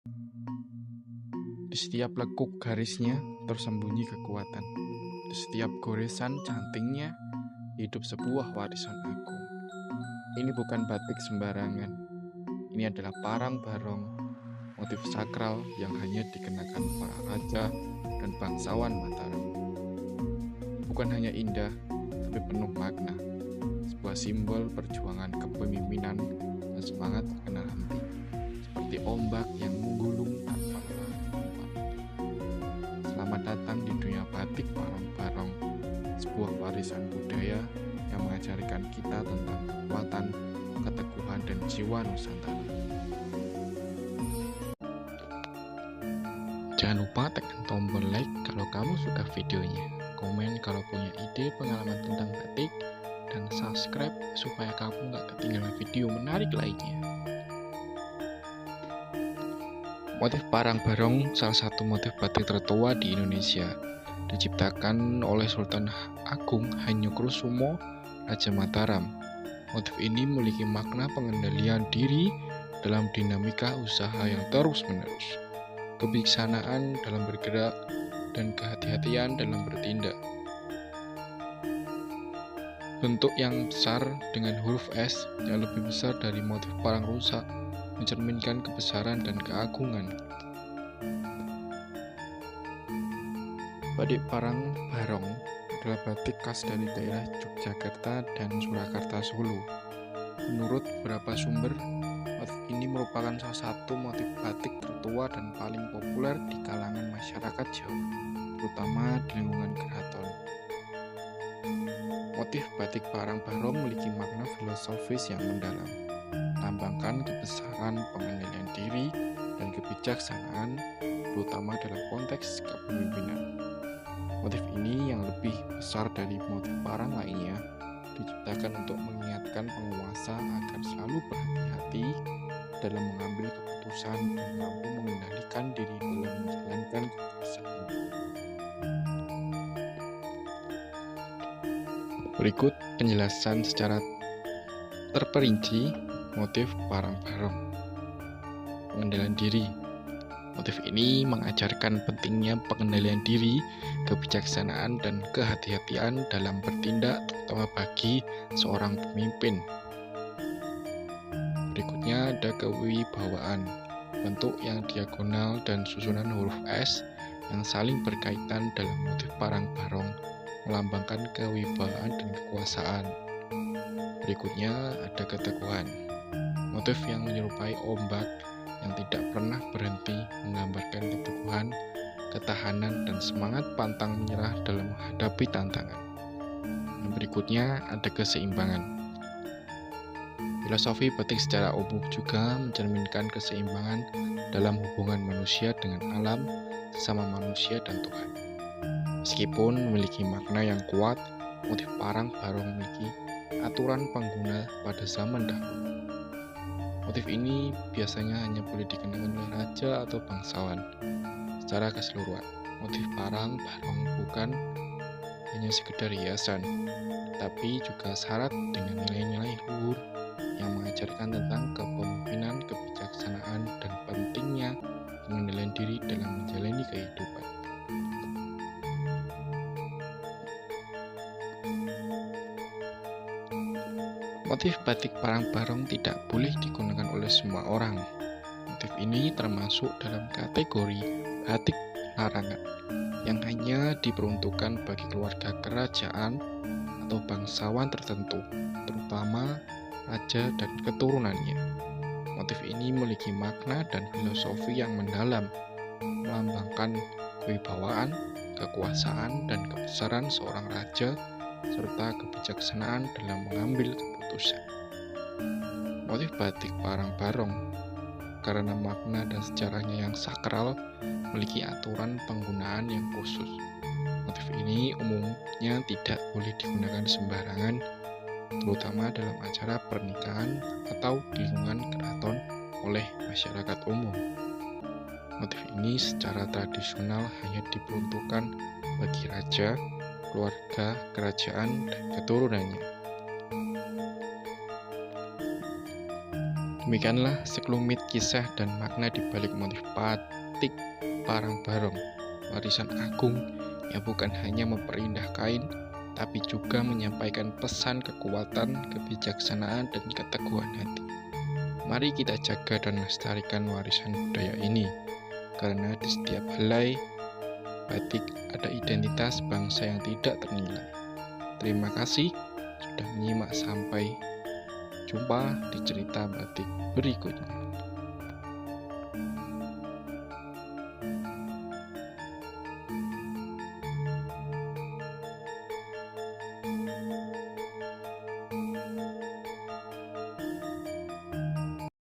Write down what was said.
Di setiap lekuk garisnya tersembunyi kekuatan. Di setiap goresan cantingnya hidup sebuah warisan agung. Ini bukan batik sembarangan. Ini adalah parang barong, motif sakral yang hanya dikenakan para raja dan bangsawan Mataram. Bukan hanya indah, tapi penuh makna. Sebuah simbol perjuangan kepemimpinan dan semangat terkenal henti. Seperti ombak yang menggulung tanpa lelah. Selamat datang di dunia batik parang barong, sebuah warisan budaya yang mengajarkan kita tentang kekuatan, keteguhan, dan jiwa Nusantara. Jangan lupa tekan tombol like kalau kamu suka videonya, komen kalau punya ide pengalaman tentang batik, dan subscribe supaya kamu gak ketinggalan video menarik lainnya. Motif parang barong salah satu motif batik tertua di Indonesia, diciptakan oleh Sultan Agung Hanyokrosumo, Raja Mataram. Motif ini memiliki makna pengendalian diri dalam dinamika usaha yang terus-menerus, kebijaksanaan dalam bergerak, dan kehati-hatian dalam bertindak. Bentuk yang besar dengan huruf S yang lebih besar dari motif parang rusak mencerminkan kebesaran dan keagungan. Batik parang barong adalah batik khas dari daerah Yogyakarta dan Surakarta Solo. Menurut beberapa sumber, motif ini merupakan salah satu motif batik tertua dan paling populer di kalangan masyarakat Jawa, terutama di lingkungan keraton. Motif batik parang barong memiliki makna filosofis yang mendalam, melambangkan kebesaran pengendalian diri dan kebijaksanaan, terutama dalam konteks kepemimpinan. Motif ini yang lebih besar dari motif parang lainnya diciptakan untuk mengingatkan penguasa agar selalu berhati-hati dalam mengambil keputusan dan mampu mengendalikan diri dalam menjalankan kekuasaan. Berikut penjelasan secara terperinci motif parang barong. Pengendalian diri. Motif ini mengajarkan pentingnya pengendalian diri, kebijaksanaan, dan kehati-hatian dalam bertindak, terutama bagi seorang pemimpin. Berikutnya ada kewibawaan, bentuk yang diagonal dan susunan huruf S yang saling berkaitan dalam motif parang barong, melambangkan kewibawaan dan kekuasaan. Berikutnya ada keteguhan, motif yang menyerupai ombak yang tidak pernah berhenti, menggambarkan keteguhan, ketahanan, dan semangat pantang menyerah dalam menghadapi tantangan. Dan berikutnya ada keseimbangan. Filosofi batik secara umum juga mencerminkan keseimbangan dalam hubungan manusia dengan alam, sesama manusia, dan Tuhan. Meskipun memiliki makna yang kuat, motif parang barong memiliki aturan pengguna pada zaman dahulu. Motif ini biasanya hanya boleh dikenakan oleh raja atau bangsawan. Secara keseluruhan, motif parang barong bukan hanya sekedar hiasan, tetapi juga syarat dengan nilai-nilai luhur yang mengajarkan tentang kepemimpinan, kebijaksanaan, dan pentingnya pengendalian diri dalam menjalani kehidupan. Motif batik parang barong tidak boleh digunakan oleh semua orang. Motif ini termasuk dalam kategori batik larangan yang hanya diperuntukkan bagi keluarga kerajaan atau bangsawan tertentu, terutama raja dan keturunannya. Motif ini memiliki makna dan filosofi yang mendalam, melambangkan kewibawaan, kekuasaan, dan kebesaran seorang raja serta kebijaksanaan dalam mengambil keputusan. Motif batik parang barong karena makna dan sejarahnya yang sakral memiliki aturan penggunaan yang khusus. Motif ini umumnya tidak boleh digunakan sembarangan, terutama dalam acara pernikahan atau di lingkungan keraton oleh masyarakat umum. Motif ini secara tradisional hanya diperuntukkan bagi raja, keluarga kerajaan, dan keturunannya. Demikianlah sekelumit kisah dan makna di balik motif batik Parang Barong, warisan agung yang bukan hanya memperindah kain, tapi juga menyampaikan pesan kekuatan, kebijaksanaan, dan keteguhan hati. Mari kita jaga dan lestarikan warisan budaya ini, karena di setiap helai batik ada identitas bangsa yang tidak ternilai. Terima kasih sudah menyimak, sampai jumpa di cerita batik berikutnya.